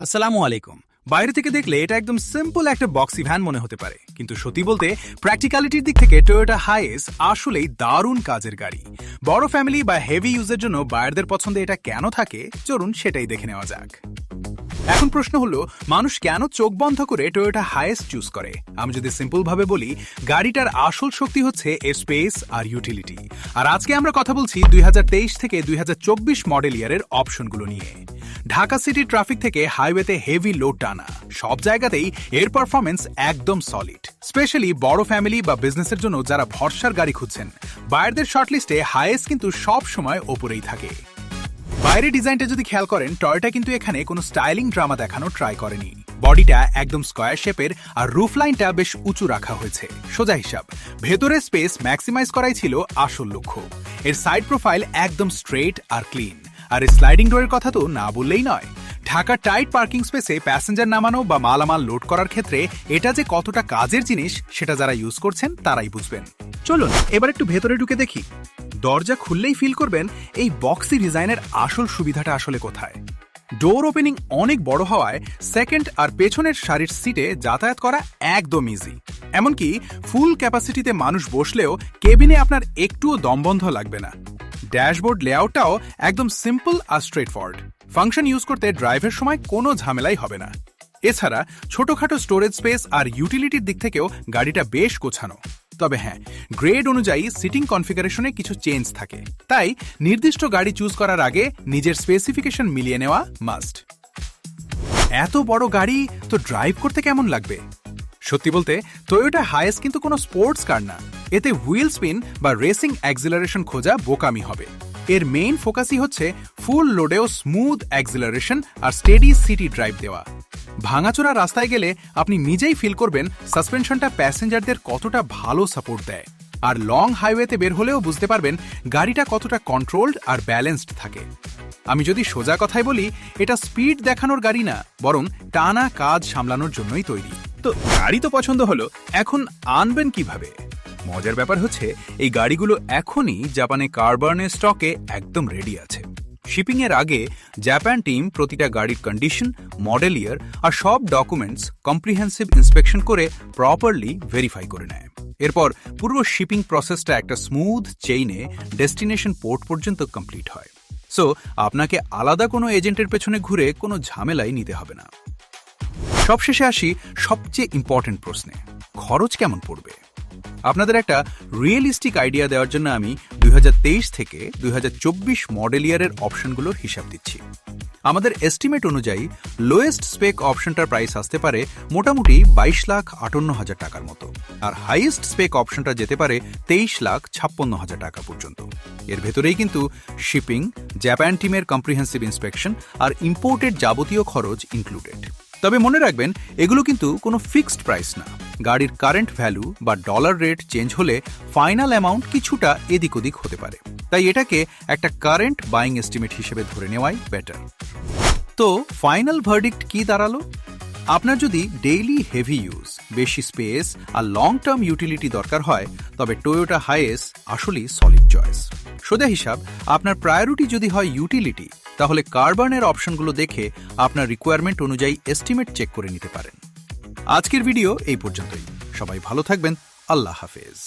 আসসালামু আলাইকুম। বাইরে থেকে দেখলে এটা একদম সিম্পল একটা বক্সি ভ্যান মনে হতে পারে, কিন্তু সত্যি বলতে প্র্যাকটিক্যালিটির দিক থেকে টয়োটা হাইএস আসলেই দারুণ কাজের গাড়ি। বড় ফ্যামিলি বা হেভি ইউজের জন্য বায়ারদের পছন্দে এটা কেন থাকে, চলুন সেটাই দেখে নেওয়া যাক। এখন প্রশ্ন হলো, মানুষ কেন চোখ বন্ধ করে টয়োটা হাইএস চুজ করে? আমি যদি সিম্পল ভাবে বলি, গাড়িটার আসল শক্তি হচ্ছে এর স্পেস আর ইউটিলিটি। আর আজকে আমরা কথা বলছি 2023 থেকে 2024 মডেল ইয়ারের অপশনগুলো নিয়ে। ঢাকা সিটি ট্রাফিক থেকে হাইওয়েতে হেভি লোড টানা সব জায়গাতেই এর পারফরমেন্স একদম সলিড। স্পেশালি বড় ফ্যামিলি বা বিজনেসের জন্য যারা ভরসার গাড়ি খুঁজছেন, বায়ারদের শর্টলিস্টে হাইএস কিন্তু সব সময় ওপরেই থাকে। বাইরে ডিজাইনটা যদি খেয়াল করেন, টয়োটা কিন্তু এখানে কোনো স্টাইলিং ড্রামা দেখানো ট্রাই করেনি। বডিটা একদম স্কয়ার শেপের আর রুফ লাইনটা বেশ উঁচু রাখা হয়েছে। সোজা হিসাব, ভেতরের স্পেস ম্যাক্সিমাইজ করাই ছিল আসল লক্ষ্য। এর সাইড প্রোফাইল একদম স্ট্রেট আর ক্লিন। আর স্লাইডিং ডোরের কথা তো না বললেই নয়। ঢাকা টাইট পার্কিং স্পেসে প্যাসেঞ্জার নামানো বা মালামাল লোড করার ক্ষেত্রে এটা যে কতটা কাজের জিনিস, সেটা যারা ইউজ করছেন তারাই বুঝবেন। চলুন এবার একটু ভেতরে ঢুকে দেখি। দরজা খুললেই ফিল করবেন এই বক্সি ডিজাইনের আসল সুবিধাটা আসলে কোথায়। ডোর ওপেনিং অনেক বড় হওয়ায় সেকেন্ড আর পেছনের সারির সিটে যাতায়াত করা একদম ইজি। এমনকি ফুল ক্যাপাসিটিতে মানুষ বসলেও কেবিনে আপনার একটুও দমবন্ধ লাগবে না। ড্যাশবোর্ড লেআউটটাও একদম সিম্পল আর স্ট্রেট ফরওয়ার্ড। ফাংশন ইউজ করতে ড্রাইভের সময় কোনো ঝামেলাই হবে না। এছাড়া ছোটখাটো স্টোরেজ স্পেস আর ইউটিলিটির দিক থেকেও গাড়িটা বেশ গোছানো। তবে হ্যাঁ, গ্রেড অনুযায়ী সিটিং কনফিগারেশনে কিছু চেঞ্জ থাকে, তাই নির্দিষ্ট গাড়ি চুজ করার আগে নিজের স্পেসিফিকেশন মিলিয়ে নেওয়া মাস্ট। এত বড় গাড়ি তো ড্রাইভ করতে কেমন লাগবে? সত্যি বলতে টয়োটা হাইএস কিন্তু কোনো স্পোর্টস কার না। এতে হুইল স্পিন বা রেসিং অ্যাক্সিলারেশন খোঁজা বোকামি হবে। এর মেইন ফোকাসই হচ্ছে ফুল লোডেও স্মুথ অ্যাক্সিলারেশন আর স্টেডি সিটি ড্রাইভ দেওয়া। ভাঙাচোরা রাস্তায় গেলে আপনি নিজেই ফিল করবেন সাসপেনশনটা প্যাসেঞ্জারদের কতটা ভালো সাপোর্ট দেয়। আর লং হাইওয়েতে বের হলেও বুঝতে পারবেন গাড়িটা কতটা কন্ট্রোলড আর ব্যালেন্সড থাকে। আমি যদি সোজা কথায় বলি, এটা স্পিড দেখানোর গাড়ি না, বরং টানা কাজ সামলানোর জন্যই তৈরি। তো গাড়ি তো পছন্দ হলো, এখন আনবেন কিভাবে? মজার ব্যাপার হচ্ছে, এই গাড়িগুলো এখনই জাপানে কারবার্নের স্টকে একদম রেডি আছে। শিপিং এর আগে জাপান টিম প্রতিটা গাড়ির কন্ডিশন, মডেল ইয়ার আর সব ডকুমেন্টস কম্প্রিহেন্সিভ ইন্সপেকশন করে প্রপারলি ভেরিফাই করে নেয়। এরপর পুরো শিপিং প্রসেসটা একটা স্মুথ চেইনে ডেস্টিনেশন পোর্ট পর্যন্ত কমপ্লিট হয়। সো আপনাকে আলাদা কোনো এজেন্টের পেছনে ঘুরে কোনো ঝামেলাই নিতে হবে না। সবশেষে আসি সবচেয়ে ইম্পর্টেন্ট প্রশ্নে, খরচ কেমন পড়বে? আপনাদের একটা রিয়েলিস্টিক আইডিয়া দেওয়ার জন্য আমি 2023 থেকে 2024 মডেল ইয়ারের অপশনগুলোর হিসাব দিচ্ছি। আমাদের এস্টিমেট অনুযায়ী লোয়েস্ট স্পেক অপশনটার প্রাইস আসতে পারে মোটামুটি 22,58,000 টাকার মতো, আর হাইয়েস্ট স্পেক অপশনটা যেতে পারে 23,56,000 টাকা পর্যন্ত। এর ভেতরেই কিন্তু শিপিং, জাপান টিমের কম্প্রিহেন্সিভ ইন্সপেকশন আর ইম্পোর্টেড যাবতীয় খরচ ইনক্লুডেড। তবে মনে রাখবেন, এগুলো কিন্তু কোনো ফিক্সড প্রাইস না। গাড়ির কারেন্ট ভ্যালু বা ডলার রেট চেঞ্জ হলে ফাইনাল অ্যামাউন্ট কিছুটা এদিক ওদিক হতে পারে, তাই এটাকে একটা কারেন্ট বাইং এস্টিমেট হিসেবে ধরে নেওয়াই বেটার। তো ফাইনাল ভার্ডিক্ট কি দাঁড়ালো? আপনার যদি ডেইলি হেভি ইউজ, বেশি স্পেস আর লং টার্ম ইউটিলিটি দরকার হয়, তবে টয়োটা হাইএস আসলেই সলিড চয়েস। সোজা হিসাব, আপনার প্রায়োরিটি যদি হয় ইউটিলিটি, তাহলে কারবার্নের অপশনগুলো দেখে আপনার রিকোয়ারমেন্ট অনুযায়ী এস্টিমেট চেক করে নিতে পারেন। আজকের ভিডিও এই পর্যন্তই। সবাই ভালো থাকবেন। আল্লাহ হাফেজ।